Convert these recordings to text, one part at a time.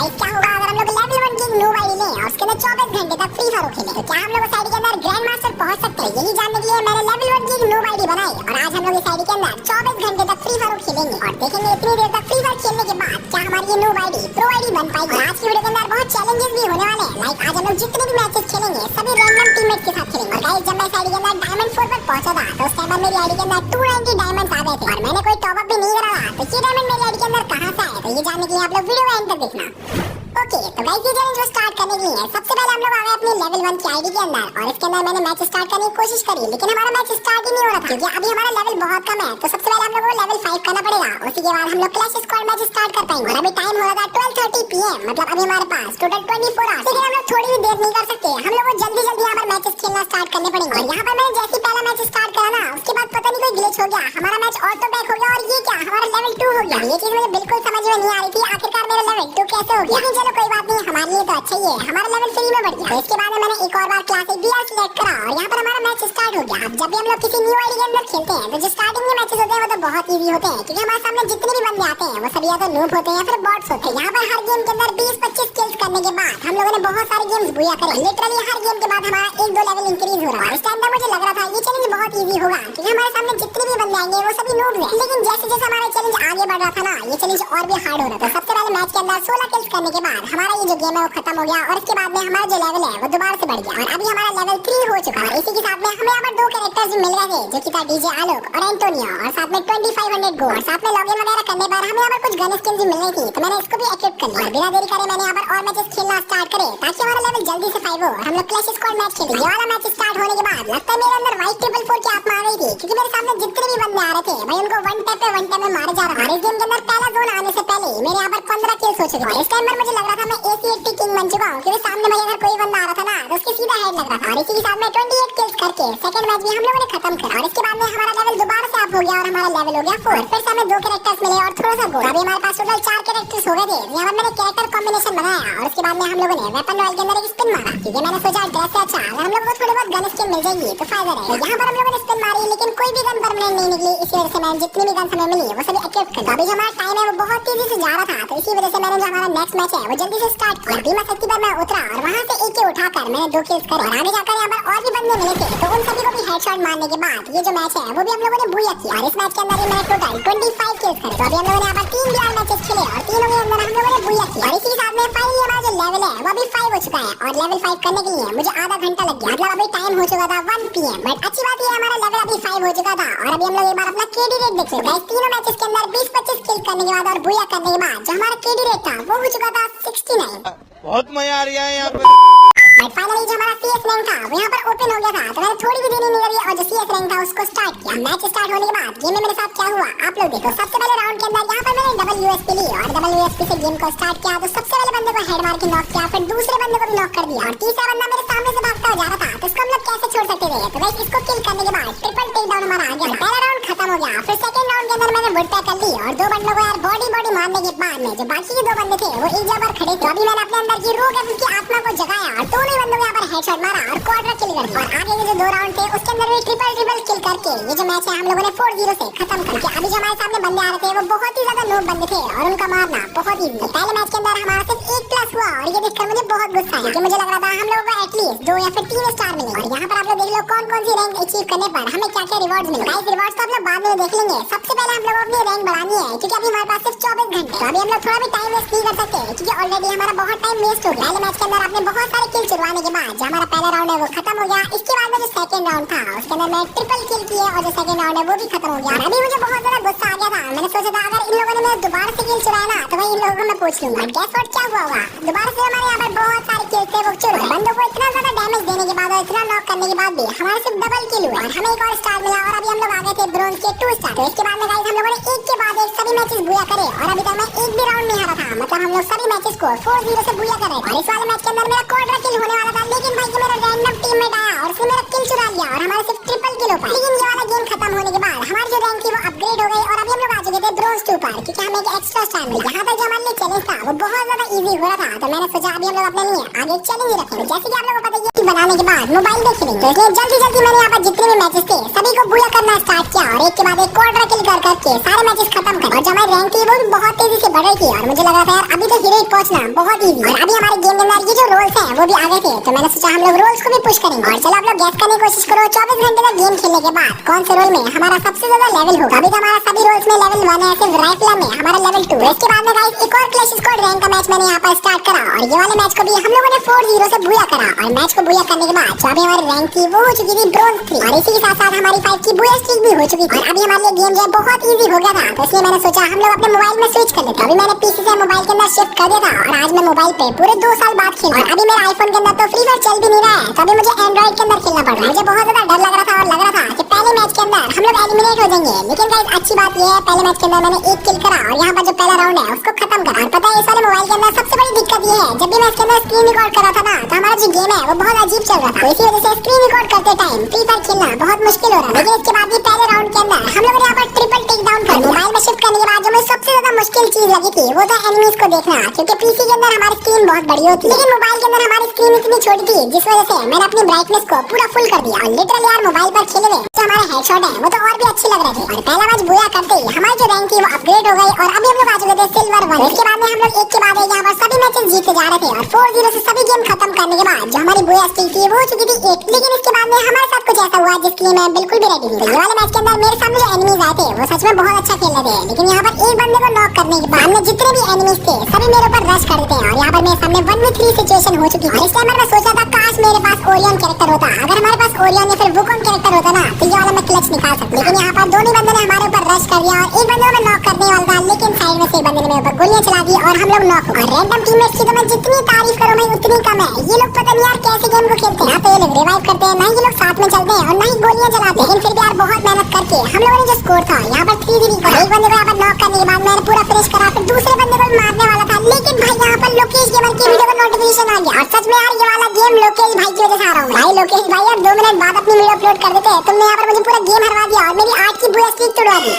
Guys क्या होगा अगर हम लोग लेवल 1 की न्यू आईडी लें और उसके अंदर 24 घंटे तक फ्री फायर खेलें, तो क्या हम लोग उस आईडी के अंदर ग्रैंड मास्टर पहुंच सकते हैं? यही जानने के लिए मैंने लेवल 1 की न्यू आईडी बनाई और आज हम लोग इस आईडी के अंदर 24 घंटे तक फ्री फायर खेलेंगे और देखेंगे इतनी देर तक फ्री फायर खेलने के बाद क्या हमारी ये न्यू आईडी प्रो आईडी बन पाएगी। और आज की वीडियो के अंदर बहुत चैलेंजेस भी होने वाले हैं। लाइक आज हम लोग जितने भी मैचेस खेलेंगे सभी रैंडम टीममेट के साथ खेलेंगे। और गाइस जब मैं इस आईडी के अंदर डायमंड 4 पर पहुंचा था तो उस टाइम मेरी आईडी के अंदर 290 डायमंड्स आ गए थे और मैंने कोई टॉप अप भी नहीं करा था। तो ये डायमंड मेरी आईडी के अंदर कहां से आए, तो ये जानने के लिए आप लोग वीडियो एंड तक देखना। ओके तो गाइस ये चैलेंज स्टार्ट करने के लिए सबसे पहले हम लोग आ गए अपने लेवल 1 की आईडी के अंदर और इसके अंदर मैंने मैच स्टार्ट करने की कोशिश करी, लेकिन हमारा मैच स्टार्ट ही नहीं हो रहा था क्योंकि अभी हमारा लेवल बहुत कम है। तो सबसे पहले हम लोग को लेवल 5 करना पड़ेगा, उसी के बाद हम लोग क्लैश स्क्वाड मैच स्टार्ट कर पाएंगे। और अभी टाइम हो रहा था 12:30 PM, मतलब अभी हमारे पास टोटल 24 आवर्स, लेकिन हम लोग थोड़ी भी देर नहीं कर सकते। हम लोग को जल्दी जल्दी यहाँ पर मैचेस खेलना स्टार्ट करने पड़ेंगे। और यहाँ पर मैंने जैसे ही पहला मैच स्टार्ट करा ना उसके बाद पता नहीं कोई ग्लिच हो गया, हमारा मैच ऑटो बैक हो गया और ये क्या हमारा लेवल 2 हो गया। ये चीज मुझे बिल्कुल समझ में नहीं आ रही थी आखिरकार मेरा लेवल 2 कैसे हो गया, लेकिन चलो कोई बात नहीं, हमारे लिए तो अच्छा ही है, हमारा लेवल 3 में बढ़ गया। तो इसके बाद मैंने एक और बार क्लासिक बीआर सिलेक्ट करा और यहाँ पर हमारा मैच स्टार्ट हो गया। अब जब भी हम लोग किसी न्यू आईडी के अंदर खेलते हैं तो जो स्टार्टिंग में मैचेस होते हैं वो तो बहुत इजी होते हैं क्योंकि हमारे सामने जितने भी बंदे आते हैं वो सब या तो नूब होते हैं या फिर बॉट्स होते हैं। यहाँ पर हर गेम के अंदर 20-25 किल्स करने के बाद हम लोगों ने बहुत सारे गेम्स बुया करे। लिटरली हर गेम के बाद हमारा 1-2 लेवल इंक्रीज हो रहा है। इस टाइम पर मुझे लग रहा था ये चैलेंज बहुत इजी होगा क्योंकि हमारे सामने जितने भी बंदे आएंगे वो सभी नूब हैं। लेकिन जैसे जैसे हमारा चैलेंज आगे बढ़ रहा था ना ये चैलेंज और भी हार्ड हो रहा था। सबसे पहले मैच के अंदर 16 किल्स करने के बाद हमारा ये जो गेम है वो खत्म हो गया और इसके बाद में हमारा जो लेवल है वो दोबारा से बढ़ गया और अभी हमारा लेवल 3 हो चुका है। इसी के साथ में हमें यहाँ पर 2 कैरेक्टर्स मिल गए थे जो कि था डीजे आलोक और एंटोनियो और साथ में 2500 गो और साथ में लॉगिन वगैरह करने पर हमें यहाँ पर कुछ गन स्किन्स मिल रही थी, तो मैंने इसको भी एक्टिवेट कर लिया। बिना देरी करे मैंने यहाँ पर और मैचेस खेलना स्टार्ट करे ताकि हमारा लेवल जल्दी से 5 हो और हम लोग क्लैश स्क्वाड मैच खेले। ये वाला मैच स्टार्ट होने के बाद लगता है मेरे अंदर वाइट 444 की आत्मा आ गई थी क्योंकि मेरे सामने जितने भी बंदे आ रहे थे भाई उनको वन टैप में मारे जा रहा था। इस गेम के अंदर पहला जोन आने से पहले मेरे यहाँ पर 15 किल्स हो चुके थे। इस टाइम पर मुझे लग रहा था मैं AC80 किंग बन चुका हूँ क्योंकि सामने मुझे अगर कोई बंदा आ रहा था ना तो उसके सीधा हेड लग रहा था। और इसी के साथ में 28 किल्स करके सेकंड मैच भी हम लोगों ने खत्म करा और इसके बाद में हमारा लेवल दोबारा से अप हो गया और हमारा लेवल हो गया 4। फिर से हमें 2 कैरेक्टर्स मिले और थोड़ा सा गोल्ड। अभी हमारे पास टोटल 4 कैरेक्टर्स हो गए थे। यहाँ पर मैंने कैरेक्टर कॉम्बिनेशन बनाया और उसके बाद में हम लोगों ने वेपन रॉयल के अंदर एक स्पिन मारा क्योंकि मैंने सोचा ड्रेस से अच्छा अगर हम लोगों को थोड़ी बहुत गन स्किन मिल जाएगी तो फायदा रहेगा। यहाँ पर हम लोगों ने स्पिन मारी लेकिन कोई भी गन परमानेंट नहीं निकली, इसी वजह से मैंने जितनी भी गन हमें मिली वो सभी एक्टिवेट कर दी। अभी जो हमारा टाइम है वो बहुत तेजी से जा रहा था तो इसी वजह से मैंने जो हमारा नेक्स्ट मैच है वो जल्दी से स्टार्ट किया। बीमा शक्ति पर मैं उतरा और वहाँ से AK उठाकर मैंने 2 किल्स करे और आगे जाकर यहाँ पर और भी बंदे मिले थे तो उन सभी को भी हेडशॉट मारने के बाद ये जो मैच है वो भी हम लोगों ने बुया किया। और इस मैच के अंदर मैंने टोटल 25 किल्स करे। तो अभी हम लोगों ने यहाँ पर 3 BR मैचेस खेले और तीनों के अंदर हम लोगों ने बुया किया। और इसी के साथ में फाइनली हमारा जो लेवल है वो अभी 5 हो चुका है और लेवल 5 करने के लिए मुझे आधा घंटा लग गया, मतलब अभी टाइम हो चुका था 1 PM। बट अच्छी बात ये हमारा लेवल अभी 5 हो चुका था और अभी हम लोग एक बार अपना KD रेट देख सकते हैं। तीनों मैचेस के अंदर 20-25 किल्स करने के बाद और बुया करने के बाद जो हमारा KD रेट था वो हो चुका था 69। बहुत मजा आ रहा है यहाँ पे। फाइनली जो हमारा CS रैंक था वो यहाँ पर ओपन हो गया था तो मैंने थोड़ी भी देरी नहीं करी और जो CS रैंक था उसको स्टार्ट किया। मैच स्टार्ट होने के बाद गेम में मेरे साथ क्या हुआ आप लोग देखो। सबसे पहले राउंड के अंदर यहाँ पर मैंने डबल USP ली और डबल USP से गेम को स्टार्ट किया। तो सबसे पहले बंदे को हेड मार के नॉक किया, फिर दूसरे बंदे को भी नॉक कर दिया और तीसरा बंदा मेरे सामने से भागता हुआ जा रहा था तो इसको हम लोग कैसे छोड़ सकते थे। तो गाइस इसको किल करने के बाद ट्रिपल टेक डाउन हमारा आ गया। पहला राउंड खत्म हो गया। फिर सेकंड राउंड के अंदर मैंने वुड पैक कर ली और 2 बंदों को यार बॉडी मारने के बाद में जो बाकी के 2 बंदे थे वो एक जगह पर खड़े थे। अभी मैंने अपने अंदर की रोग है उसकी आत्मा को जगाया और दोनों बंदों को यहाँ पर हेडशॉट मारा और क्वाड्रा किल कर दिया। और आगे के जो 2 राउंड थे उसके अंदर भी ट्रिपल किल करके ये जो मैच है हम लोगों ने 4-0 से खत्म कर दिया। अभी जो हमारे सामने बंदे आ रहे थे वो बहुत ही ज्यादा नूब बंदे थे और उनका मारना बहुत इजी। तो पहले मैच के अंदर हमारा सिर्फ 1+ हुआ और ये देखकर मुझे बहुत गुस्सा आया क्योंकि मुझे लग रहा था हम लोगों को एटलीस्ट 2 या फिर 3 स्टार मिलेंगे। और यहाँ पर आप लोग देख लो कौन कौन सी रैंक अचीव करने पर हमें क्या क्या रिवॉर्ड्स मिले। गाइस रिवॉर्ड्स तो आप लोग बाद में देख लेंगे, सबसे पहले हम लोग अपनी रैंक बढ़ानी है क्योंकि अभी हमारे पास सिर्फ 24 घंटे। तो अभी हम लोग थोड़ा भी टाइम वेस्ट नहीं कर सकते क्योंकि ऑलरेडी हमारा बहुत टाइम वेस्ट हो गया। पहले मैच के अंदर आपने बहुत सारे किल चुरवाने के बाद जो हमारा पहला राउंड है वो खत्म हो गया। इसके बाद में जो सेकंड राउंड था उसके अंदर मैं ट्रिपल किल किए और जो सेकंड राउंड है वो भी खत्म हो गया। अभी मुझे बहुत ज्यादा गुस्सा आ गया था। मैंने सोचा था अगर इन लोगों ने मेरे दोबारा से किल चुराया ना तो भाई इन लोगों को मैं पूछ लूंगा। गैस व्हाट क्या हुआ होगा, दोबारा से हमारे यहाँ पर बहुत सारे किल थे वो चुराए। बंदों को इतना ज्यादा डैमेज देने के बाद और इतना नॉक करने के बाद भी हमारे सिर्फ डबल किल हुआ और हमें एक और स्टार मिला और अभी हम लोग आ गए थे ब्रोंज के 2 स्टार। तो इसके बाद में गाइस हम लोगों ने एक के बाद एक सभी मैचेस बुया करे और अभी तक मैं एक भी राउंड नहीं हारा था, मतलब हम लोग सभी मैचेस को 4-0 से बुया कर रहे थे। और इस वाले मैच के अंदर मेरा क्वाड्रा किल होने वाला था लेकिन भाई मेरा रैंडम टीममेट आया और उसने मेरा किल चुरा लिया और हमारे सिर्फ ट्रिपल किल हो पाया। लेकिन ये वाला गेम खत्म होने के बाद हमारी जो रैंक थी वो अपग्रेड हो गई और अभी हम लोग आ चुके थे ब्रोंज 2 पर क्योंकि हमें एक एक्स्ट्रा स्टार मिला। यहाँ पर जो हमारे लिए चैलेंज था वो बहुत ज्यादा इजी हो रहा था तो मैंने सोचा अभी हम लोग अपने लिए आगे चैलेंज रखेंगे। जैसे कि आप लोगों को पता है बनाने के बाद मोबाइल में खेलेंगे। तो इसलिए जल्दी जल्दी मैंने यहाँ पर जितने भी मैचेस थे सभी को बुया करना स्टार्ट किया और एक के बाद एक क्वाड्रा किल कर करके सारे मैचेस खत्म कर। और जो हमारी रैंक थी वो भी बहुत तेजी से बढ़ रही थी और मुझे लग रहा था यार अभी तो हीरोइक पहुंचना बहुत इजी। और अभी हमारे गेम के अंदर ये जो रोल्स हैं वो भी आ गए थे, तो मैंने सोचा हम लोग रोल्स को भी पुश करेंगे। और चलो आप लोग गैस करने की कोशिश करो 24 घंटे तक गेम खेलने के बाद कौन से रोल में हमारा सबसे ज्यादा लेवल होगा। अभी तो हमारा सभी रोल्स में लेवल 1 है, सिर्फ राइफलर में हमारा लेवल 2। इसके बाद में गाइस एक और क्लैश स्क्वाड रैंक का मैच मैंने यहाँ पर स्टार्ट करा और ये वाले मैच को भी हम लोगों ने 4-0 से बुया करा। और मैच को बुया करने के बाद जो अभी हमारी रैंक थी वो हो चुकी थी ब्रोंज 3 और इसी के साथ साथ हमारी 5 की बुया स्ट्रीक भी हो चुकी थी। और अभी हमारे लिए गेम जो है बहुत इजी हो गया था, तो इसलिए मैंने सोचा हम लोग अपने मोबाइल में स्विच कर लेते। अभी मैंने पीसी से मोबाइल के अंदर शिफ्ट कर दिया था और आज मैं मोबाइल पे पूरे 2 साल बाद खेल रहा हूं। अभी मेरे आईफोन के अंदर तो फ्री फायर चल भी नहीं रहा है, तो अभी मुझे एंड्रॉइड के अंदर खेलना पड़ रहा है। मुझे बहुत ज्यादा डर लग रहा था और लग रहा था कि पहले मैच के अंदर हम लोग एलिमिनेट हो जाएंगे, लेकिन गाइस अच्छी बात ये है पहले मैच के अंदर मैंने एक किल करा और यहाँ पर जो पहला राउंड है उसको खत्म करा। और पता है इस वाले मोबाइल के अंदर सबसे बड़ी दिक्कत ये है, जब भी मैं इसके अंदर स्क्रीन रिकॉर्ड कर रहा था ना तो हमारा जो गेम है वो बहुत अजीब चल रहा था, तो इसी वजह से स्क्रीन रिकॉर्ड करते टाइम फ्री फायर खेलना बहुत मुश्किल हो रहा है। लेकिन इसके बाद भी पहले राउंड के अंदर हम लोगों ने यहाँ पर ट्रिपल टेक डाउन कर मोबाइल में शिफ्ट करने के बाद जो मुझे सबसे ज्यादा मुश्किल चीज लगी थी वो था एनिमीज को देखना, क्योंकि पीसी के अंदर हमारी स्क्रीन बहुत बड़ी होती है लेकिन मोबाइल के अंदर हमारी स्क्रीन इतनी छोटी थी, जिस वजह से मैंने अपनी ब्राइटनेस को पूरा फुल कर दिया। और लिटरली यार मोबाइल पर खेले हुए जो हमारे हेडशॉट है वो तो और भी अच्छे लग रहे थे। और पहला मैच बुया करते ही हमारी जो रैंक थी वो अपग्रेड हो गई और अभी हम लोग आ चुके थे सिल्वर 1। इसके बाद में हम लोग एक के बाद एक यहाँ पर सभी मैचेस जीतते जा रहे थे और 4-0 से सभी गेम खत्म करने के बाद जो हमारी बुया स्ट्रीक थी वो हो चुकी थी 1। लेकिन इसके बाद में हमारे साथ कुछ ऐसा हुआ जिसके लिए मैं बिल्कुल भी रेडी नहीं था। ये वाले मैच के अंदर मेरे सामने जो एनिमीज आए थे वो सच में बहुत अच्छा खेल रहे थे, लेकिन यहाँ पर एक बंदे को नॉक करने के बाद जितने भी एनिमीज थे सभी मेरे ऊपर रश कर देते हैं और यहाँ पर मेरे सामने 1v3 सिचुएशन हो चुकी है। इस टाइम मैं सोचा था काश मेरे पास ओरियन कैरेक्टर होता, अगर हमारे पास ओरियन या फिर वुकोंग कैरेक्टर होता ना तो ये वाला मैं क्लच निकाल सकता। लेकिन यहाँ पर दोनों बंदे ने हमारे ऊपर रश कर दिया और एक बंदे को मैं नॉक करने वाला था, लेकिन साइड में से एक बंदे ने मेरे ऊपर गोलियां चला दी और हम लोग नॉक हो गए। रैंडम टीममेट्स की तो मैं जितनी तारीफ करूं भाई उतनी कम है। ये लोग पता नहीं यार कैसे गेम को खेलते हैं, ना तो ये लोग रिवाइव करते हैं, ना ये लोग साथ में चलते हैं और ना ही गोलियां चलाते हैं। लेकिन फिर भी यार बहुत मेहनत करके हम लोगों ने जो स्कोर था यहाँ पर 3-3 का, एक बंदे को यहाँ पर नॉक करने के बाद मैंने पूरा फिनिश करा, फिर दूसरे बंदे को मारने वाला था, लेकिन भाई यहाँ पर लोकेश गेमर की वीडियो का नोटिफिकेशन आ गया। और सच में यार ये वाला गेम लोकेश भाई की वजह से आ रहा हूँ। भाई लोकेश भाई यार 2 मिनट बाद अपनी वीडियो अपलोड कर देते, तुमने यहाँ पर मुझे पूरा गेम हरवा दिया और मेरी 8 की बुया स्ट्रीक तोड़वा दी।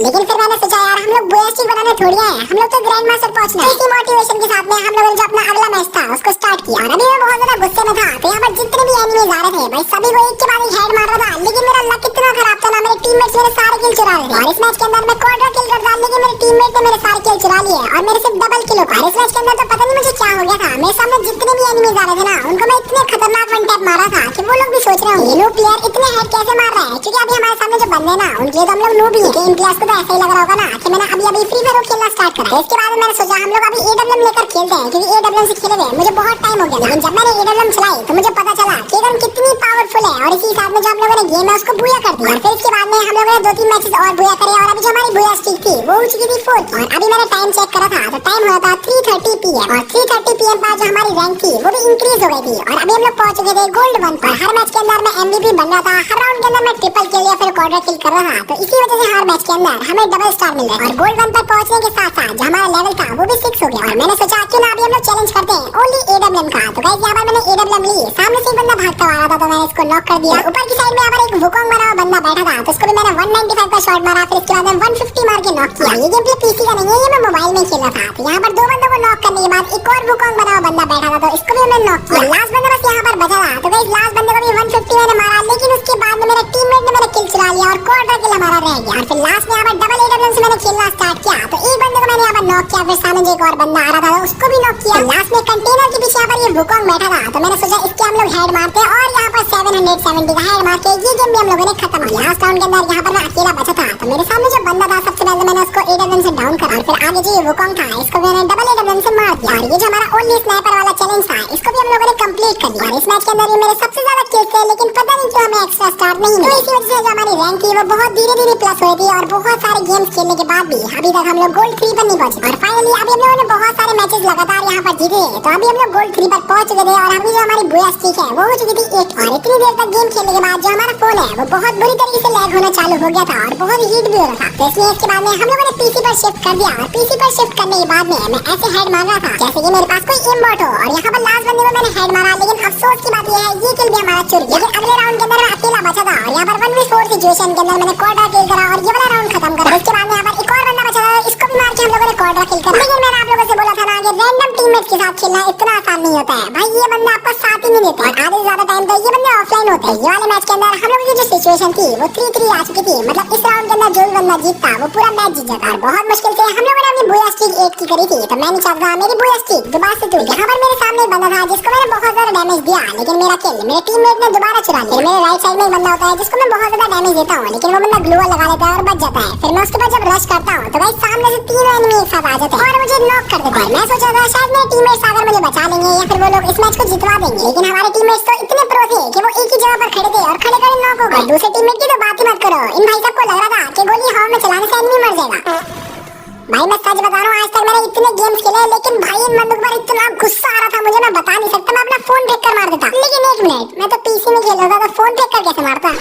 लेकिन फिर मैंने सोचा यार हम लोग बुया स्ट्रीक बनाने थोड़ी आए, हम लोग तो ग्रैंड मास्टर पहुंचना है। इसी मोटिवेशन के साथ में हम लोगों ने जो अपना अगला मैच था उसको स्टार्ट किया और अभी मैं बहुत ज्यादा गुस्से में था, तो यहाँ पर जितने भी एनिमीज आ रहे थे भाई सभी को एक के बाद एक हेड मार रहा था, लेकिन मेरा लक इतना खराब था ना, मेरे टीममेट्स मेरे सारे किल चुरा रहे थे। और इस मैच के अंदर मैं क्वाड्रा किल कर रहा, लेकिन मेरे टीममेट ने मेरे सारे किल चुरा लिए और मेरे सिर्फ डबल किल हो पाए। इस मैच के अंदर तो पता नहीं मुझे क्या हो गया था, मेरे सामने जितने भी एनिमीज आ रहे थे ना उनको मैं इतने खतरनाक वन टैप मारा था कि वो लोग भी सोच रहे होंगे ये लोग प्लेयर इतने हेड कैसे मार रहे हैं, क्योंकि अभी हमारे सामने जो बंदे ना उनके लिए तो हम लोग नूब ही हैं। इन प्लेयर्स को तो ऐसा ही लग रहा होगा ना कि मैंने अभी फ्री फायर खेलना स्टार्ट करा। इसके बाद मैंने सोचा हम लोग अभी एडब्ल्यूएम लेकर खेलते हैं, क्योंकि एडब्ल्यूएम से खेले हुए मुझे बहुत टाइम हो गया। लेकिन जब मैंने एडब्ल्यूएम चलाई तो मुझे पता चला कि गन कितनी पावरफुल है और इसी हिसाब में जो हम लोगों ने गेम है उसको बुया कर दिया। और फिर इसके बाद में हम लोगों ने 2-3 मैचेस और बुया करे और अभी जो हमारी बुया स्ट्रीक थी वो हो चुकी थी 4 की। और अभी मैंने टाइम चेक करा था तो टाइम हुआ था 3:30 PM और 3:30 PM पर जो हमारी रैंक थी वो भी इंक्रीज हो गई थी और अभी हम लोग पहुंच चुके थे गोल्ड 1 पर। हर मैच के अंदर मैं एमवीपी बन रहा था, हर राउंड के अंदर मैं ट्रिपल किल या फिर क्वाड्रा किल कर रहा था, तो इसी वजह से हर मैच के अंदर हमें डबल स्टार मिल रहा है। और गोल्ड 1 पर पहुंचने के साथ साथ जो हमारा लेवल था वो भी 6 हो गया और मैंने सोचा क्यों ना अभी हम लोग चैलेंज करते हैं ओनली एडब्ल्यूएम का। तो गाइस यहाँ पर मैंने एडब्ल्यूएम ली, सामने से एक बंदा भागता आ रहा था तो मैंने इसको नॉक कर दिया। ऊपर की साइड में यहाँ पर एक वुकोंग बना हुआ बंदा बैठा था तो उसको भी मैंने 195 का शॉट मारा, फिर इसके बाद में 150 मार के नॉक किया। ये गेम प्ले पीसी का नहीं है, ये मैं मोबाइल में खेल रहा था। तो यहाँ पर 2 बंदों को नॉक करने के बाद एक और वुकोंग बना हुआ बंदा बैठा था तो इसको भी मैंने नॉक किया। लास्ट बंदा बस यहाँ पर बचा था, तो गाइस लास्ट बंदे को भी 150 मैंने मारा, लेकिन उसके बाद में मेरे टीममेट ने मेरा किल चुरा लिया और क्वाड्रा किल हमारा रह गया। और फिर लास्ट में यहाँ पर डबल एडब्ल्यूएम से मैंने खेलना स्टार्ट किया, तो एक बंदे को मैंने यहाँ पर नॉक किया, फिर सामने जो एक और बंदा आ रहा था उसको भी नॉक किया। लास्ट में कंटेनर के पीछे यहाँ पर ये वुकोंग बैठा था तो मैंने सोचा इसके हम लोग हेड मारते हैं और यहाँ पर 770 का हेड मार के ये गेम भी हम लोगों ने खत्म किया। लास्ट राउंड के अंदर यहाँ पर मैं अकेला बचा था तो मेरे सामने जो बंदा था सबसे पहले मैंने उसको एडब्ल्यूएम से डाउन करा और फिर आगे जो ये वुकोंग था इसको मैंने डबल एडब्ल्यूएम से मार दिया। और ये जो हमारा ओनली स्नाइपर वाला चैलेंज था इसको भी हम लोगों ने कंप्लीट कर दिया। और इस मैच के अंदर ये मेरे सबसे ज्यादा किल्स थे, लेकिन पता नहीं क्यों हमें एक्स्ट्रा स्टार नहीं मिला, तो इसी वजह से जो हमारी रैंक थी वो बहुत धीरे-धीरे प्लस हुई थी और बहुत सारे गेम्स खेलने के बाद भी अभी तक हम लोग गोल्ड 3 पर नहीं पहुंचे। और फाइनली अभी हम लोगों ने बहुत सारे मैचेस लगातार यहाँ पर जीते, तो अभी हम लोग गोल्ड 3 पर पहुंच चुके थे और अभी जो हमारी बुया स्ट्रीक है वो हो चुकी थी 1। और इतनी देर तक गेम खेलने के बाद जो हमारा फोन है वो बहुत बुरी तरीके से लैग होना चालू हो गया था और बहुत हीट भी हो रहा था, तो इसलिए इसके बाद में हम लोगों ने पीसी पर शिफ्ट कर दिया। और पीसी पर शिफ्ट करने के बाद में मैं ऐसे हेड मार रहा था जैसे कि मेरे पास कोई एमबॉट हो, और यहाँ पर लास्ट बंदे को मैंने हेड मारा, लेकिन अफसोस की बात यह है ये किल भी हमारा चुर गया। लेकिन अगले राउंड के अंदर मैं अकेला बचा था और यहाँ पर 1v4 सिचुएशन के अंदर मैंने क्वाड्रा किल करा और ये वाला राउंड खत्म करा। इसके बाद में यहाँ पर एक और बंदा बचा था, इसको भी मार के हम लोगों ने क्वाड्रा किल करा। लेकिन मैंने आप लोगों से बोला था ना कि रैंडम टीममेट के साथ खेलना इतना आसान नहीं होता है भाई। ये बंदे आपका साथ ही नहीं देते और आधे से ज्यादा टाइम तो ये बंदे ऑफलाइन होते हैं। ये वाले मैच के अंदर हम लोगों की जो सिचुएशन थी वो 3-3 आ चुकी थी। मतलब इस राउंड के अंदर जो भी बंदा जीतता वो पूरा मैच जीत जाता और बहुत मुश्किल से हम लोगों ने अपनी बूया स्ट्रीक 8 की करी थी। तो मैं नहीं चाहता मेरी बूया स्ट्रीक दोबारा से टूटे। यहाँ पर मेरे सामने एक बंदा था जिसको मैंने बहुत ज्यादा डैमेज दिया, लेकिन मेरा किल मेरे टीममेट ने दोबारा चुरा लिया। मेरे राइट साइड में एक बंदा होता है जिसको मैं बहुत ज्यादा डैमेज देता हूँ, लेकिन वो बंदा ग्लूवॉल लगा लेता है और बच जाता है। फिर मैं उसके बाद जब रश करता हूँ तो भाई सामने से 3 एनिमी एक साथ आ जाते हैं और मुझे नॉक कर देते हैं। मैं सोचा था शायद मेरे टीममेट्स आकर मुझे बचा लेंगे या फिर वो लोग इस मैच को जितवा देंगे, लेकिन हमारे टीममेट्स तो इतने प्रो थे कि वो एक ही जगह पर खड़े थे और खड़े खड़े नॉक हो गए। दूसरे टीममेट की तो बात ही मत करो, इन भाई साहब को लग रहा था कि गोली हवा में चलाने से एनिमी मर जाएगा। भाई मैं सच बता रहा हूँ, आज तक मैंने इतने गेम्स खेले लेकिन भाई इन बंदूक पर इतना गुस्सा आ रहा था मुझे, मैं बता नहीं सकता। मैं अपना फोन फेंक कर मार देता, लेकिन एक मिनट, मैं तो पीसी में खेल रहा था तो फोन फेंक कर कैसे मारता?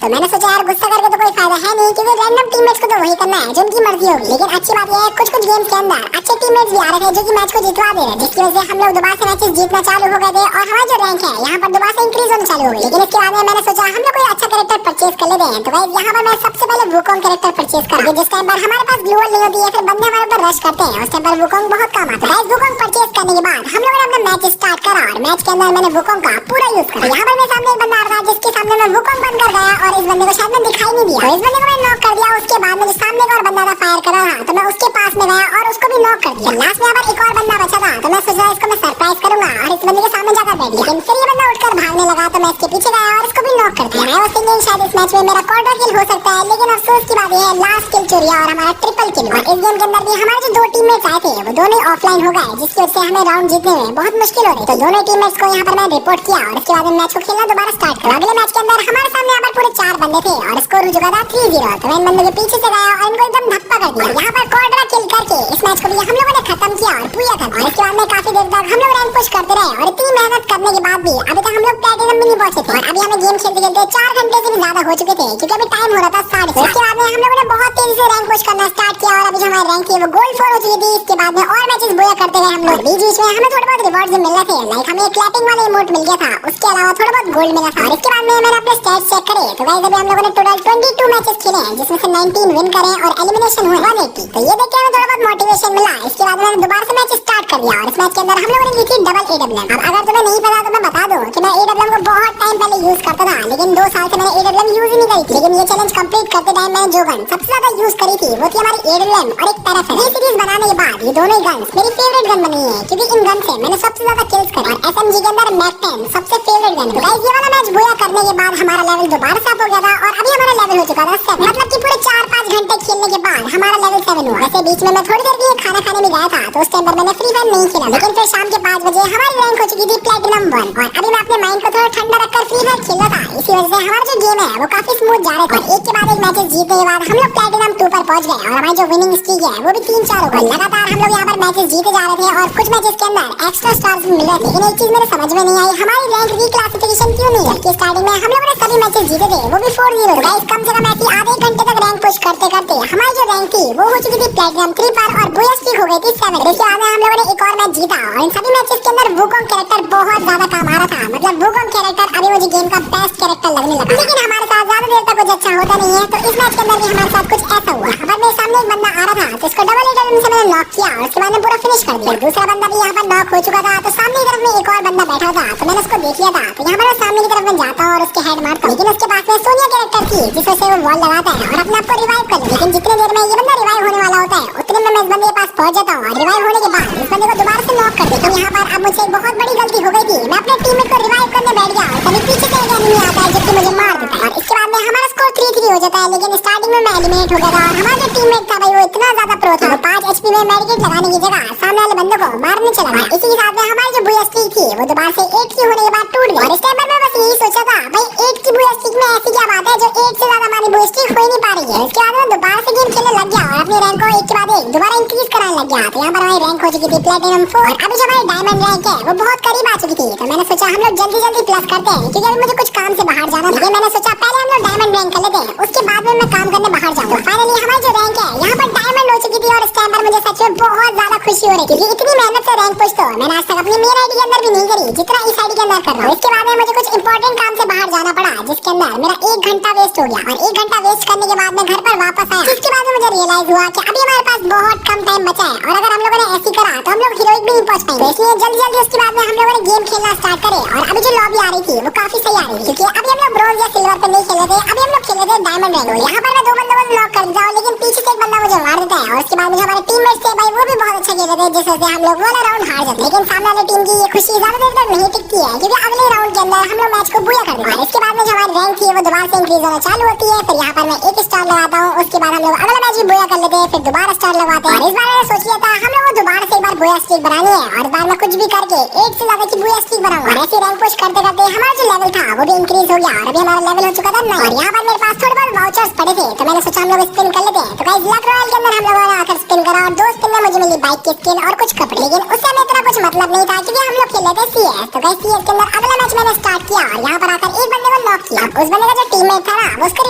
तो मैंने सोचा यार गुस्सा करके तो कोई फायदा है नहीं, क्योंकि रैंडम टीममेट्स को तो वही करना है जो उनकी मर्जी होगी। लेकिन अच्छी बात यह है कुछ गेम्स के अंदर अच्छे टीममेट्स भी आ रहे थे जो कि मैच को जितवा दे रहे, जिसकी वजह से हम लोग दोबारा से मैचेस जीतना चालू हो गए थे और हमारा जो रैंक है यहाँ पर दोबारा से इंक्रीज होना चालू हो गई। लेकिन इसके बाद में मैंने सोचा हम लोग कोई अच्छा कैरेक्टर परचेज कर लेते हैं। तो गाइस यहाँ पर मैं सबसे पहले वुकोंग कैरेक्टर परचेज कर दिया। जिस टाइम पर हमारे पास ग्लूवॉल नहीं होती है फिर बंदे हमारे ऊपर रश करते हैं, उस टाइम पर वुकोंग बहुत काम आता है। गाइस वुकोंग परचेज करने के बाद हम लोगों ने अपना मैच स्टार्ट करा और मैच के अंदर मैंने वुकोंग का पूरा यूज किया। यहाँ पर मेरे सामने एक बंदा आ रहा था जिसके सामने मैं वुकोंग बंद कर गया और इस बंदे को शायद मैं दिखाई नहीं दिया। तो इस बंदे को मैंने नॉक कर दिया। उसके बाद में जो सामने का और बंदा था फायर कर रहा था तो मैं उसके पास में गया और उसको भी नॉक कर दिया। लास्ट में यहाँ पर एक और बंदा बचा था तो मैं सोचा इसको मैं सरप्राइज करूंगा और इस बंदे के सामने जाकर बैठ गया। लेकिन फिर ये बंदा उठकर भागने लगा तो मैं इसके पीछे गया और इसको भी नॉक कर दिया। मैं उस दिन शायद इस मैच में मेरा क्वार्टर किल हो सकता है, लेकिन अफसोस की बात यह है लास्ट किल चोरी और हमारा ट्रिपल किल। और इस गेम के अंदर भी हमारे जो 2 टीममेट्स आए थे वो दोनों ऑफलाइन हो गए, जिसकी वजह से हमें राउंड जीतने में बहुत मुश्किल हो रही। तो दोनों टीममेट्स को यहाँ पर मैं रिपोर्ट किया और उसके बाद मैच को खेलना दोबारा स्टार्ट किया। अगले मैच के अंदर हमारे सामने यहाँ पर पूरे 4 बंदे थे और स्कोर हो चुका था 3-0। तो मैं इन बंदों के पीछे से गया और इनको एकदम धप्पा कर दिया। यहाँ पर क्वाड्रा किल करके इस मैच को भी हम लोगों ने खत्म किया और पूरा खत्म। और इसके बाद में काफी देर तक हम लोग रैंक पुश करते रहे और इतनी मेहनत करने के बाद भी अभी तक हम लोग प्लैटिनम भी नहीं पहुंचे थे। और अभी हमें गेम खेलते खेलते 4 घंटे से भी ज्यादा हो चुके थे, क्योंकि अभी टाइम हो रहा था 6:30। इसके बाद में हम लोगों ने बहुत तेजी से रैंक पुश करना स्टार्ट किया और अभी जो हमारी रैंक थी वो गोल्ड 4 हो चुकी थी। इसके बाद में और मैचेस बोया करते गए हम लोग। बीच बीच में हमें थोड़े बहुत रिवॉर्ड्स भी मिल रहे थे, लाइक हमें क्लैपिंग वाला इमोट मिल गया था, उसके अलावा थोड़ा बहुत गोल्ड मिला था। और इसके बाद में मैंने अपने स्टैट्स चेक करे तो गाइस अभी हम लोगों ने टोटल 22 मैचेस खेले हैं, जिसमें से 19 विन करे और एलिमिनेशन हुए 180। तो ये देख के हमें थोड़ा बहुत मोटिवेशन मिला। इसके बाद मैंने दोबारा से मैच स्टार्ट कर दिया और इस मैच के अंदर हम लोगों ने ली थी डबल AWM। अब अगर तुम्हें नहीं पता तो मैं बता दूं कि मैं AWM को बहुत टाइम पहले यूज करता था, लेकिन 2 साल से मैंने AWM यूज ही नहीं करी थी। लेकिन ये चैलेंज कंप्लीट करते टाइम मैंने जो गन सबसे ज्यादा यूज करी थी वो थी हमारी AWM और एक पैराफिन। ये सीरीज बनाने के बाद ये दोनों ही गन्स मेरी फेवरेट गन बनी है, क्योंकि इन गन से मैंने सबसे ज्यादा किल्स करे। और SMG के अंदर मैक 10 सबसे फेवरेट गन। तो गाइस ये वाला मैच बोया करने के बाद हमारा लेवल दोबारा से अप हो गया था और अभी हमारा लेवल हो चुका था 7। मतलब कि पूरे 4-5 घंटे खेलने के बाद हमारा लेवल 7 हुआ। वैसे बीच में मैं थोड़ी देर के लिए खाना खाने भी गया था तो उस टाइम पर मैंने फ्री फायर नहीं खेला, लेकिन फिर शाम के 5 बजे हमारी रैंक हो चुकी थी प्लैटिनम 1। और अभी मैं अपने माइंड को थोड़ा ठंडा रखकर फ्री फायर खेल रहा था, इसी वजह से हमारा जो गेम है वो काफी स्मूथ जा रहा था। एक के बाद एक मैचेस जीतने के बाद हम लोग प्लैटिनम 2 पर पहुंच गए और हमारी जो विनिंग स्ट्रीक है वो भी 3-4 हो गई। लगातार हम लोग यहाँ पर मैचेस जीते जा रहे थे और कुछ मैचेस के अंदर एक्स्ट्रा स्टार्स भी मिल रहे थे। लेकिन एक चीज मेरे समझ में नहीं आई, हमारी रैंक रीक्लासिफिकेशन क्यों नहीं है? कि स्टार्टिंग में हम लोगों ने सभी मैचेस जीते थे, वो भी 4-0। गाइस कम से कम ऐसी आधे घंटे तक रैंक पुश करते करते हमारी जो रैंक थी वो हो चुकी थी प्लैटिनम 3 पर और बूया स्ट्रीक हो गई थी 7। इसके बाद हम लोगों ने एक और मैच जीता और इन सभी मैचेस के अंदर वुकोंग कैरेक्टर बहुत ज्यादा काम आ रहा था। मतलब वुकोंग कैरेक्टर अभी मुझे गेम का बेस्ट कैरेक्टर लगने लगा। लेकिन हमारे साथ ज्यादा देर तक कुछ अच्छा होता नहीं है, तो इस मैच के अंदर भी हमारे साथ कुछ ऐसा हुआ। अब मेरे सामने एक बंदा आ रहा था तो इसको डबल AWM से मैंने नॉक किया और उसके बाद में पूरा फिनिश कर दिया। दूसरा बंदा भी यहाँ पर नॉक हो चुका था तो सामने की तरफ में एक और बंदा बैठा था तो मैंने उसको देख लिया था। तो यहाँ पर मैं सामने की तरफ में जाता हूँ और उसके हेड मारता हूँ, लेकिन उसके पास में सोनिया कैरेक्टर थी जिससे वो वॉल लगाता है और अपने आप को रिवाइव कर लेता है। लेकिन जितने देर में ये बंदा रिवाइव होने वाला होता है उतने में मैं इस बंदे के पास पहुंच जाता हूँ और रिवाइव होने के बाद इस बंदे को दोबारा से नॉक कर देता हूँ। यहाँ पर अब मुझसे एक बहुत बड़ी गलती हो गई थी, मैं अपने टीममेट को रिवाइव करने बैठ गया और तभी पीछे से एक एनिमी आता है जो कि मुझे मार देता है। और इसके बाद में हमारा स्कोर 3-3 हो जाता है। लेकिन स्टार्टिंग में मैं एलिमिनेट हो गया था और हमारा जो टीममेट था भाई वो इतना ज्यादा प्रो था, 5 HP में मेडिकेट लगाने की जगह सामने वाले बंदे को मारने चला गया। इसी के साथ में हमारी जो बूया स्ट्रीक थी वो दोबारा से 8 की होने के बाद टूट गई। और इस टाइम पर मैं बस यही सोचा था भाई 8 की बूया स्ट्रीक में ऐसी क्या बात है जो 8 से ज्यादा हमारी बूया स्ट्रीक हो ही नहीं पा रही है। इसके बाद मैं दोबारा से गेम खेलने लग गया और अपनी रैंक को एक के बाद एक दोबारा इंक्रीज कराने लग गया। तो यहाँ पर हमारी रैंक हो चुकी थी प्लैटिनम 4 और अभी जो हमारी डायमंड रैंक है वो बहुत करीब आ चुकी थी। तो मैंने सोचा हम लोग जल्दी जल्दी प्लस करते हैं, क्योंकि अभी मुझे कुछ काम से बाहर जाना था। मैंने सोचा पहले हम लोग डायमंड रैंक कर लेते हैं, उसके बाद में मैं काम करने बाहर जाऊंगा। फाइनली हमारी जो रैंक है यहाँ पर डायमंड हो चुकी थी और इस टाइम पर मुझे सच में बहुत ज्यादा खुशी हो रही थी, क्योंकि इतनी मेहनत से रैंक पुश तो मैंने आज तक अपनी मेन आईडी के अंदर भी नहीं करी जितना इस आईडी के अंदर कर रहा हूँ। इसके बाद में मुझे कुछ इंपॉर्टेंट काम से बाहर जाना पड़ा, जिसके अंदर मेरा 1 घंटा वेस्ट हो गया और 1 घंटा वेस्ट करने के बाद मैं घर पर वापस आया। इसके बाद मुझे रियलाइज हुआ कि अभी हमारे पास बहुत कम टाइम बचा है और अगर हम लोगों ने ऐसी करा तो हम लोग हीरोइक भी नहीं पहुंच पाएंगे। तो इसलिए जल्दी जल्दी उसके बाद में हम लोगों ने गेम खेलना स्टार्ट करे। और अभी जो लॉबी आ रही थी वो काफी सही आ रही थी, क्योंकि अभी हम लोग ब्रॉन्ज या सिल्वर पे नहीं खेल रहे थे, अभी हम लोग खेल रहे थे डायमंड रैंक। यहाँ पर मैं 2 बंदों को नॉक कर देता हूँ, लेकिन पीछे से एक बंदा मुझे मार देता है और उसके बाद में हमारे टीममेट्स थे भाई वो भी बहुत अच्छा खेल रहे थे, जिस वजह से हम लोग वाला राउंड हार जाते। लेकिन सामने वाली टीम की ये खुशी ज्यादा देर तक नहीं टिकती है, क्योंकि अगले राउंड के अंदर हम लोग मैच को बुया कर देते हैं। इसके बाद में जो हमारी रैंक थी वो दोबारा से इंक्रीज होना चालू होती है। फिर यहाँ पर मैं 1 स्टार लगाता हूँ, उसके बाद हम लोग अगला मैच भी बुया कर लेते हैं, फिर दोबारा स्टार लगाते हैं। और इस बार मैंने सोच लिया था हम लोग को दोबारा से एक बार बुया स्ट्रीक बनानी है और इस बार मैं कुछ भी करके 8 से ज्यादा की बुया स्ट्रीक बनाऊंगा। और ऐसे रैंक पुश करते करते हमारा जो लेवल था वो भी इंक्रीज हो गया और अभी हमारा लेवल हो चुका था 9। और यहाँ पर मेरे पास थोड़े बहुत वाउचर्स पड़े थे, तो मैंने सोचा हम लोग स्पिन कर लेते हैं। तो गाइस लक रॉयल के अंदर हम लोगों ने आकर स्पिन करा और 2 स्पिन में मुझे मिली बाइक की स्किन और कुछ कपड़े, लेकिन उससे हमें इतना कुछ मतलब नहीं था क्योंकि हम लोग खेल रहे थे CS। तो गाइस CS के अंदर अगला मैच मैंने स्टार्ट किया और यहाँ पर आकर एक बंदे को नॉक किया। उस बंदे का जो टीममेट था ना वो उसको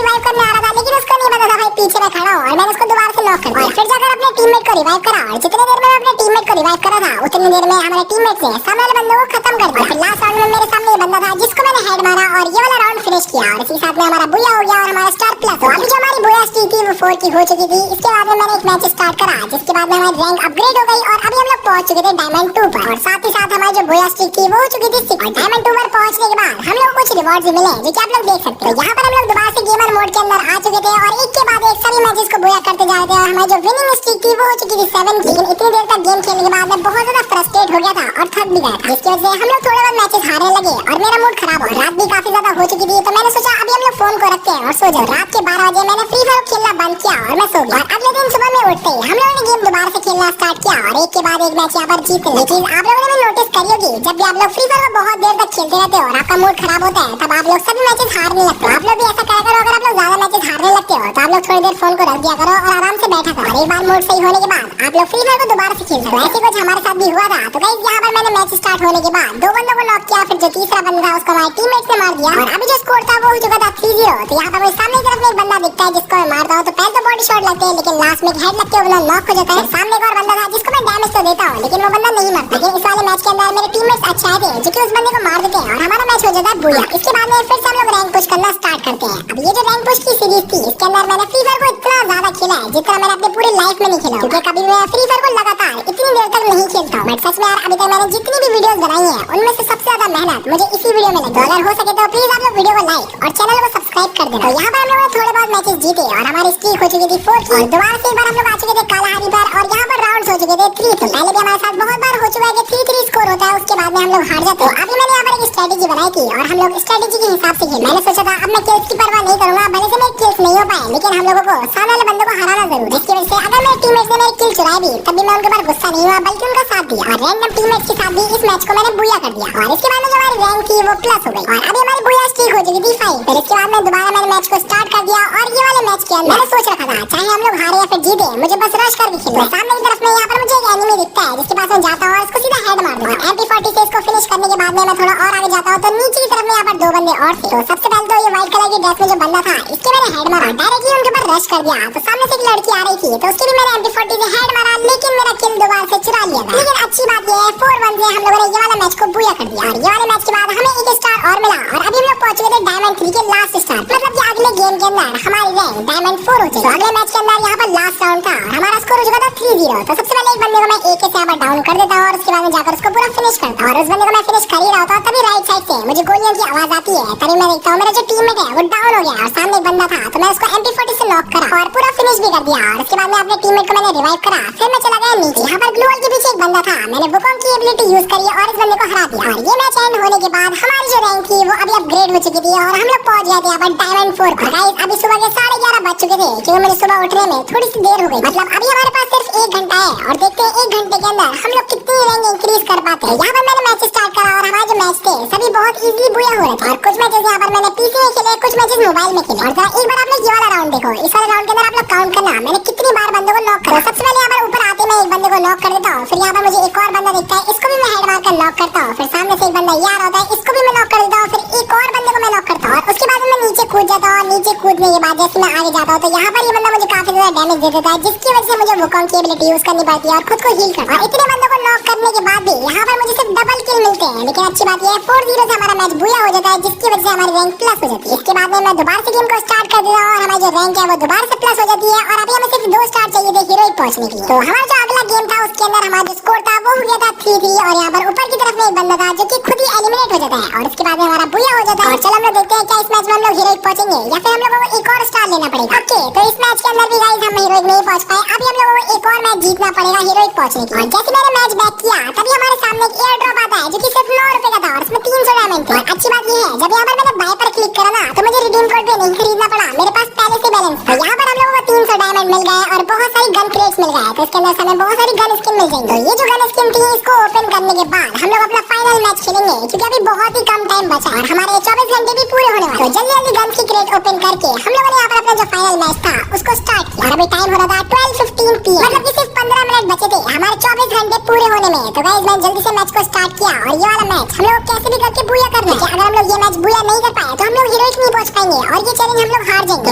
रिवाइव करने आ रहा था, लेकिन उसको नहीं पता था भाई पीछे मैं खड़ा हूँ और मैंने उसको दोबारा से नॉक कर दिया। फिर जाकर अपने टीममेट को रिवाइव करा और जितनी देर में मैं अपने टीममेट को रिवाइव करा था उतनी देर में हमारे टीममेट ने सामने वाले बंदे को खत्म कर दिया। फिर लास्ट राउंड में मेरे सामने ये बंदा था जिसको मैंने हेड मारा और ये वाला राउंड फिनिश किया और इसी साथ में हमारा बुया हो गया और हमारा स्टार प्लस। तो अभी जो हमारी बुया स्ट्रीक थी वो 4 की हो चुकी थी। इसके बाद में मैंने एक मैच स्टार्ट करा, जिसके बाद में हमारी रैंक अपग्रेड हो गई और अभी हम लोग पहुंच चुके थे डायमंड 2 पर। और साथ ही साथ हमारी जो बुया स्ट्रीक थी वो हो चुकी थी 6। और डायमंड 2 पर पहुंचने के बाद हम लोग को कुछ रिवॉर्ड्स मिले जो कि आप लोग देख सकते हो। यहाँ पर हम लोग दोबारा से गेमर मोड के अंदर आ चुके थे और एक के बाद एक सभी मैचेस को बुया करते जा रहे थे और हमारी जो विनिंग स्ट्रीक थी वो हो चुकी थी 7 की। लेकिन इतनी देर तक गेम खेलने के बाद मैं बहुत ज्यादा फ्रस्ट्रेट हो गया था और थक भी गया था, जिसकी वजह से हम लोग थोड़े बहुत मैचेस हारने लगे और मेरा मूड खराब हो। रात भी काफी ज्यादा हो चुकी थी, तो मैंने सोचा अभी हम लोग फोन को रखते हैं और सो जाओ। रात के 12 बजे मैंने फ्री फायर खेलना बंद किया और मैं सो गया। और अगले दिन सुबह में उठते ही हम लोगों ने गेम दोबारा से खेलना स्टार्ट किया और एक के बाद एक मैच यहाँ पर जीते। लेकिन आप लोगों ने भी नोटिस करी होगी जब भी आप लोग फ्री फायर को बहुत देर तक खेलते रहते हो और आपका मूड खराब होता है तब आप लोग सभी मैचेस हारने लगते हो। आप लोग भी ऐसा करा करो, अगर आप लोग ज्यादा मैचेस हारने लगते हो तो आप लोग थोड़ी देर फोन को रख दिया करो और आराम से बैठा करो। और एक बार मूड सही होने के बाद आप लोग फ्री फायर को दोबारा से खेलते हो। ऐसे कुछ हमारे साथ भी हुआ था। तो गाइस यहाँ पर मैंने मैच स्टार्ट होने के बाद 2 बंदों को नॉक किया, फिर जो तीसरा बंदा था उसको हमारे टीममेट ने मार दिया और अभी जो स्कोर था वो हो चुका था 3-0। तो यहाँ पर मुझे सामने की तरफ में एक बंदा दिखता है जिसको मैं मारता हूँ, तो पहले तो बॉडी शॉट लगते हैं लेकिन लास्ट में हेड लगते हुए नॉक हो जाता है। सामने एक और बंदा था जिसको मैं डैमेज तो देता हूँ लेकिन वो बंदा नहीं मरता। लेकिन इस वाले मैच के अंदर मेरे टीममेट्स अच्छे आए थे जो कि उस बंदे को मार देते हैं और हमारा मैच हो जाता है बुया। इसके बाद में फिर से हम लोग रैंक पुश करना स्टार्ट करते हैं। अब ये जो रैंक पुश की सीरीज थी इसके अंदर मैंने फ्री फायर को इतना ज्यादा खेला है जितना मैंने अपनी पूरी लाइफ में नहीं खेला, क्योंकि कभी मैं फ्री फायर को लगातार इतनी देर तक नहीं खेलता हूँ। बट सच में यार अभी तक मैंने जितनी भी वीडियोस बनाई है उनमें से सबसे ज्यादा मेहनत मुझे इसी वीडियो में लगी। तो अगर हो सके तो प्लीज आप लोग वीडियो को लाइक और चैनल को सब्सक्राइब कर देना। तो यहाँ पर हम लोगों ने थोड़े बहुत मैचेस जीते और हमारी स्ट्रीक हो चुकी थी 4 की। और दोबारा से एक बार हम लोग आ चुके थे कालाहारी पर और यहाँ पर राउंड्स हो चुके थे 3। तो पहले भी हमारे साथ बहुत बार हो चुका है कि 3-3 स्कोर होता है, उसके बाद में हम लोग हार जाते हैं। अभी मैंने यहाँ पर एक स्ट्रेटेजी बनाई थी और हम लोग स्ट्रेटेजी के हिसाब से खेले। मैंने सोचा था अब मैं किल्स की परवाह नहीं करूंगा, भले से मेरे किल्स नहीं हो पाए लेकिन हम लोगों को सामने वाले बंदे को हराना जरूर। जिसकी वजह से अगर मेरे टीममेट्स ने मेरी किल चुराई भी तब भी मैं उनके ऊपर गुस्सा नहीं हुआ बल्कि उनका साथ दिया और रैंडम टीममेट्स के साथ भी इस मैच को मैंने बुया कर दिया। और इसके बाद में जो हमारी रैंक थी वो प्लस हो गई और अभी हमारी बुया स्ट्रीक हो चुकी थी 5। फिर इसके बाद में दोबारा मैंने मैच को स्टार्ट कर दिया और ये वाले मैच के अंदर मैंने सोच रखा था चाहे हम लोग हारे या फिर जीते मुझे बस रश करके खेलना है। सामने की तरफ में यहाँ पर मुझे एक एनिमी दिखता है जिसके पास मैं जाता हूँ और इसको सीधा हेड मार दूंगा। MP40 से इसको फिनिश करने के बाद में मैं थोड़ा और आगे जाता हूँ तो नीचे की तरफ में यहाँ पर 2 बंदे और थे। तो सबसे पहले तो ये व्हाइट कलर की ड्रेस में जो बंदा था इसके मैंने हेड मारा, डायरेक्टली उनके ऊपर रश कर दिया। तो सामने से एक लड़की आ रही थी तो उसकी भी मैंने MP40 से हेड मारा लेकिन मेरा किल दोबारा से चुरा लिया था। लेकिन अच्छी बात ये है 4-1 से हम लोगों ने ये वाला मैच को बुया कर दिया और ये वाले मैच के बाद हमें 1 स्टार और मिला और अभी हम लोग पहुंच गए थे डायमंड 3 के लास्ट स्टार। मतलब कि अगले गेम के अंदर हमारी रैंक डायमंड 4 हो जाएगी। तो अगले मैच के अंदर यहाँ पर लास्ट राउंड था और हमारा स्कोर हो चुका था 3-0। तो सबसे पहले एक बंदे को मैं AK से यहाँ पर डाउन कर देता हूँ और उसके बाद में जाकर उसको पूरा फिनिश करता हूँ। और उस बंदे को मैं फिनिश कर ही रहा होता तभी राइट साइड से मुझे गोलियों की आवाज आती है। तभी मैं देखता हूँ मेरा जो टीममेट है वो डाउन हो गया और सामने एक बंदा था तो मैं उसको MP40 से नॉक करा और पूरा फिनिश भी कर दिया। और उसके बाद में अपने टीममेट को मैंने रिवाइव करा, फिर मैं चला गया नीचे। यहाँ पर ग्लू वॉल के पीछे एक बंदा था, मैंने वुकोंग की एबिलिटी यूज करी और इस बंदे को हरा दिया। और ये मैच एंड होने के बाद हमारी जो रैंक थी वो अभी अपग्रेड हो चुकी थी और हम लोग पहुंच गए थे यहाँ पर डायमंड 4 पर। गाइस अभी सुबह के 11:30 बज चुके थे क्योंकि मेरे सुबह उठने में थोड़ी सी देर हो गई। मतलब अभी हमारे पास सिर्फ 1 घंटा है और देखते हैं 1 घंटे के अंदर हम लोग कितनी रैंक इंक्रीज कर पाते हैं। यहाँ पर मैंने मैच स्टार्ट करा और हमारे जो मैच थे सभी बहुत इजीली बुया हो रहे थे और कुछ मैचेस यहाँ पर मैंने PC में खेले, कुछ मैचेस मोबाइल में खेले। और जरा एक बार आप लोग ये वाला राउंड देखो, इस वाले राउंड के अंदर आप लोग काउंट करना मैंने कितनी बार बंदे को नॉक करा। सबसे पहले यहाँ पर ऊपर आते मैं एक बंदे को नॉक कर देता हूँ, फिर यहाँ पर मुझे एक और बंदा दिखता है इसको भी मैं हेड मार कर नॉक करता हूँ, फिर सामने से एक बंदा ये आ रहा होता है इसको भी मैं नॉक कर देता हूँ, फिर एक और बंदे को मैं नॉक करता हूँ और उसके बाद मैं नीचे कूद जाता हूँ। नीचे कूदने के बाद जैसे मैं आगे जाता हूँ तो यहाँ पर ये बंदा मुझे काफी ज्यादा डैमेज दे देता है, जिसकी वजह से मुझे वुकोंग की एबिलिटी यूज करनी पड़ती है और खुद को हील करना। और इतने बंदों को नॉक करने के बाद भी यहाँ पर मुझे सिर्फ डबल किल मिलते हैं। लेकिन अच्छी बात यह है 4-0 से हमारा मैच बुया हो जाता है, जिसकी वजह से हमारी रैंक प्लस हो जाती है। इसके बाद में मैं दोबारा से गेम को स्टार्ट कर देता हूँ और हमारी जो रैंक है वो दोबारा से प्लस हो जाती है। और अभी हमें सिर्फ 2 स्टार चाहिए थे हीरोइक पहुंचने के लिए। तो हमारा जो अगला गेम था उसके अंदर हमारा जो स्कोर था वो हो गया था 3-3 और यहाँ पर ऊपर की तरफ में एक बंदा था जो कि खुद ही एलिमिनेट हो जाता है और उसके बाद में हमारा बुया हो जाता है। और चलो हम लोग देखते हैं क्या इस मैच में हम लोग हीरोइक पहुंचेंगे या फिर हम लोगों को एक और स्टार लेना पड़ेगा। ओके, तो इस मैच के अंदर भी गाइस हम हीरोइक नहीं पहुंच पाए। अभी हम लोगों को एक और मैच जीतना पड़ेगा हीरोइक पहुंचने के लिए। और जैसे मैंने मैच बैक किया तभी हमारे सामने एक एयर ड्रॉप आता है जो कि सिर्फ 9 रुपए का था और इसमें 300 डायमंड थे। और अच्छी बात ये है जब यहाँ पर मैंने बाय पर क्लिक करा ना तो मुझे रिडीम कोड भी नहीं खरीदना पड़ा, मेरे पास पहले से बैलेंस था। यहाँ पर हम लोगों को 300 डायमंड मिल गए और बहुत सारी गन क्रेट्स मिल गए। तो इसके अंदर हमें बहुत सारी गन स्किन मिल जाएंगी। तो ये जो गन स्किन थी इसको ओपन करने के बाद हम लोग अपना फाइनल मैच खेलेंगे क्योंकि अभी बहुत ही कम टाइम बचा है और हमारे 24 घंटे भी पूरे होने वाले। तो जल्दी जल्दी गन की क्रेट ओपन करके हम लोगों ने यहाँ पर अपना जो फाइनल मैच था उसको स्टार्ट किया। और अभी टाइम हो रहा था 12:15 PM, मतलब कि सिर्फ 15 मिनट बचे थे हमारे 24 घंटे पूरे होने में। तो गाइस मैंने जल्दी से मैच को स्टार्ट किया और ये वाला मैच हम लोग कैसे भी करके बुया करना है। अगर हम लोग ये मैच बुया नहीं कर पाए तो हम लोग हीरोइक नहीं पहुंच पाएंगे और ये चैलेंज हम लोग हार जाएंगे।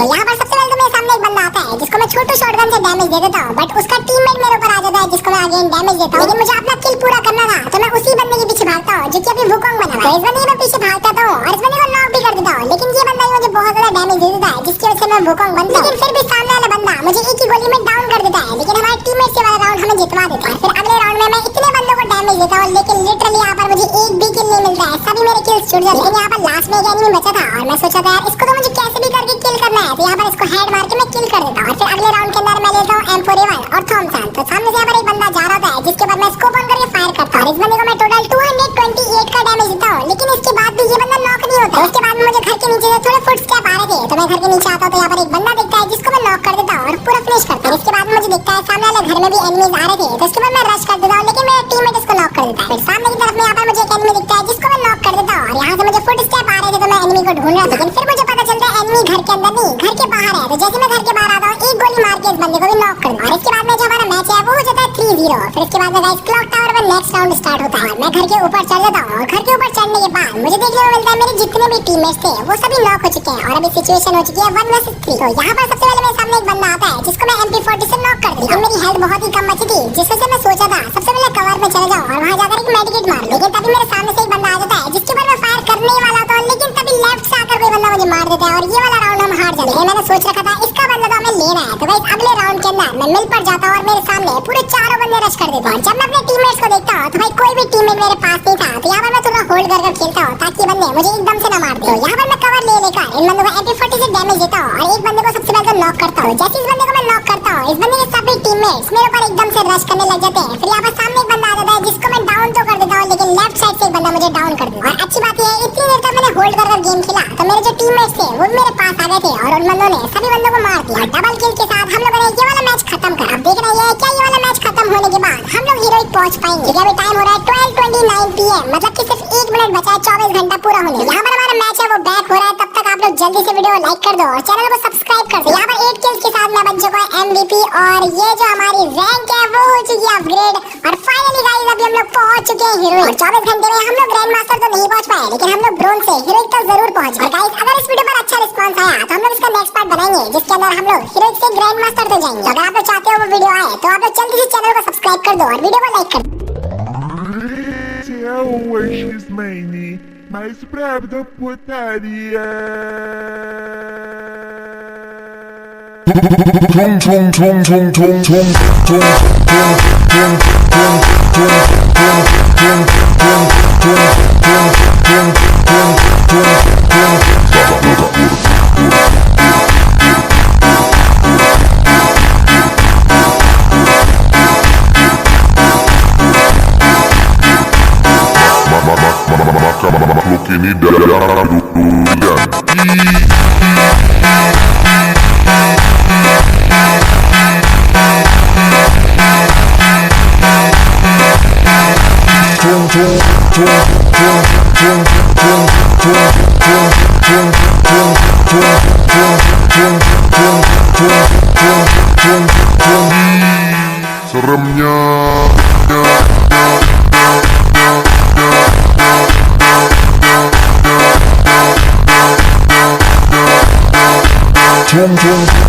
तो यहाँ पर सबसे पहले तो मेरे सामने एक बंदा आता है जिसको मैं छोटू शॉटगन से डैमेज दे देता हूँ, बट उसका टीममेट मेरे ऊपर आ जाता है जिसको मैं अगेन डैमेज देता हूँ। लेकिन मुझे अपना किल पूरा करना था तो मैं उसी बंदे के पीछे भागता हूँ जो कि अभी वुकोंग बना हुआ है। इस बंदे के पीछे भागता था और इस बंदे को नॉक भी कर देता हूँ, लेकिन ये बंदा मुझे बहुत ज्यादा डैमेज दे देता है जिसकी वजह से मैं वुकोंग बनता हूँ। लेकिन फिर भी सामने वाला बंदा मुझे एक ही गोली में डाउन कर देता है, लेकिन हमारे टीममेट से वाला राउंड हमें जितवा देता है। फिर अगले राउंड में मैं इतने बंदों को डैमेज देता हूँ लेकिन लिटरली यहाँ पर मुझे एक भी किल नहीं मिलता है, सभी मेरे किल्स छूट जाते हैं। लेकिन यहाँ पर लास्ट में एक एनिमी बचा था और मैं सोचा था यार इसको तो मुझे कैसे भी करके किल करना है, तो यहाँ पर इसको हेड मार के मैं किल कर देता हूँ। और फिर अगले राउंड के अंदर मैं लेता हूँ M4A1 और थॉमसन। तो सामने से यहाँ पर एक बंदा जा रहा था जिसके बाद मैं स्कोप ऑन करके फायर करता हूँ और इस बंदे को मैं टोटल 228 का डैमेज देता हूँ, लेकिन इसके बाद भी ये बंदा नॉक नहीं होता। उसके बाद मुझे घर के नीचे से थोड़े फुटस्टेप आ रहे थे तो मैं घर के नीचे आता हूँ तो यहाँ पर एक बंदा दिखता है जिसको मैं नॉक कर देता हूँ और पूरा फिनिश करता हूँ। इसके बाद मुझे दिखता है सामने वाले घर में भी एनिमीज आ रहे थे तो उसके बाद मैं रश कर देता हूँ, लेकिन मेरा टीममेट इसको नॉक कर देता है। फिर सामने की तरफ में यहाँ पर मुझे एक एनिमी दिखता है जिसको मैं नॉक कर देता हूँ और यहाँ से मुझे फुटस्टेप आ रहे थे तो मैं एनिमी को ढूंढ रहा था। लेकिन फिर मुझे पता चलता है एनिमी घर के अंदर नहीं घर के बाहर है। तो जैसे मैं घर के बाहर आता हूँ एक गोली मार के इस बंदे को भी नॉक कर दूँ और इसके बाद में जो हमारा मैच है वो हो जाता है 3-0। फिर इसके बाद में गाइस क्लॉक टावर पर नेक्स्ट राउंड स्टार्ट होता है। मैं घर के ऊपर चढ़ जाता हूँ और घर के ऊपर चढ़ने के बाद मुझे देखने को मिलता है मेरे जितने भी टीममेट्स थे वो सभी नॉक हो चुके हैं और अभी सिचुएशन हो चुकी है 1 vs 3। तो यहाँ पर सबसे पहले मेरे सामने एक बंदा आता है जिसको मैं MP40 से नॉक कर दिया। मेरी हेल्थ बहुत ही कम बची थी जिस वजह से मैं सोचा था सबसे पहले कवर में चले जाऊँ और वहाँ जाकर एक मेडिकेट मार, लेकिन तभी मेरे सामने से एक बंदा आ जाता है जिसके ऊपर मैं फायर करने ही वाला था, लेकिन तभी लेफ्ट से आकर कोई बंदा मुझे मार देता है और ये वाला राउंड हम हार जाते हैं। मैंने सोच रखा था इसका बदला तो हमें लेना है। तो गाइस अगले राउंड के अंदर मैं मिल पर जाता हूँ और मेरे सामने पूरे चारों बंदे रश कर देते हैं। जब मैं अपने टीममेट्स को देखता हूँ तो भाई कोई भी टीममेट मेरे पास नहीं था, तो यहाँ पर मैं थोड़ा होल्ड कर खेलता हूँ ताकि बंदे मुझे एकदम से न मार दे। तो यहाँ पर मैं कवर ले लेकर इन बंदों को MP40 से डैमेज देता हूँ और एक बंदे को सबसे पहले नॉक करता हूँ। जैसे इस बंदे को मैं नॉक करता हूँ इस बंदे के सभी टीममेट्स मेरे ऊपर एकदम से रश करने लग जाते हैं। फिर यहाँ पर सामने एक बंदा आ जाता है जिसको मैं डाउन तो कर देता हूँ, लेकिन लेफ्ट साइड से एक बंदा मुझे डाउन कर देता है। और अच्छी बात यह है इतनी देर तक मैंने होल्ड कर गेम खेला तो मेरे जो टीममेट्स थे वो मेरे पास आ गए थे और उन बंदों ने सभी बंदों को मार दिया। डबल किल के साथ हम लोगों ने ये वाला मैच खत्म कर। अब देखना ये है क्या ये वाला मैच खत्म होने के बाद हम लोग हीरोइक पहुंच पाएंगे। अभी टाइम हो रहा है 12:29 PM, मतलब कि सिर्फ 1 मिनट बचा है 24 घंटा पूरा होने। यहाँ पर हमारा मैच है वो बैक हो रहा है, तब तक आप लोग जल्दी से वीडियो लाइक कर दो और चैनल को सब्सक्राइब कर दो। यहाँ पर 8 किल्स के साथ मैं बन चुका हूँ MVP और ये जो हमारी रैंक है वो हो चुकी है अपग्रेड। और फाइनली गाइस अभी हम लोग पहुंच चुके हैं हीरोइक और 24 घंटे में हम लोग ग्रैंड मास्टर तो नहीं पहुंच पाए, लेकिन हम लोग ब्रोंज से हीरोइक तक जरूर पहुंच गए। गाइस अगर इस वीडियो पर अच्छा रिस्पांस आया तो हम लोग इसका नेक्स्ट पार्ट बनाएंगे जिसके अंदर हम लोग हीरोइक से ग्रैंड मास्टर तो जाएंगे। अगर आप लोग चाहते हो वो वीडियो आए तो आप लोग जल्दी से चैनल को सब्सक्राइब कर दो और वीडियो को लाइक कर दो। Hoje mãe, mas pravda putaria. Tung tung tung tung tung tung tung tung tung tung makhluk ini darah seremnya. Tung tung